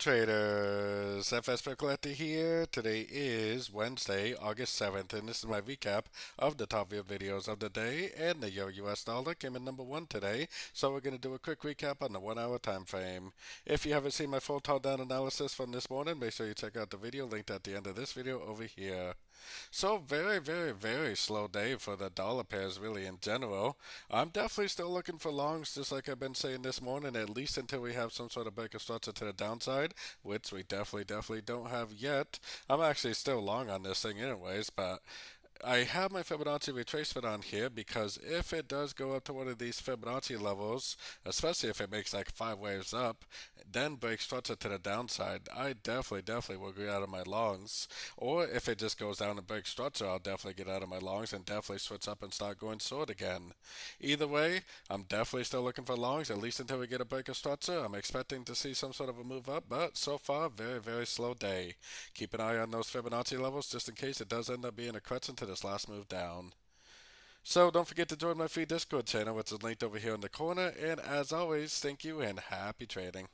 traders, FX Pip Collector here. Today is Wednesday, August 7th, and this is my recap of the top view videos of the day. And the Euro US dollar came in number one today, so we're going to do a quick recap on the 1 hour time frame. If you haven't seen my full down analysis from this morning, make sure you check out the video linked at the end of this video over here. So very slow day for the dollar pairs really in general. I'm definitely still looking for longs, just like I've been saying this morning, at least until we have some sort of break of structure to the downside, which we definitely don't have yet. I'm actually still long on this thing anyways, but I have my Fibonacci retracement on here because if it does go up to one of these Fibonacci levels, especially if it makes like 5 waves up, then breaks structure to the downside, I definitely will get out of my longs. Or if it just goes down and breaks structure, I'll definitely get out of my longs and definitely switch up and start going short again. Either way, I'm definitely still looking for longs, at least until we get a break of structure. I'm expecting to see some sort of a move up, but so far, very slow day. Keep an eye on those Fibonacci levels just in case it does end up being a crutch into this last move down. So don't forget to join my free Discord channel, which is linked over here in the corner. And as always, thank you and happy trading.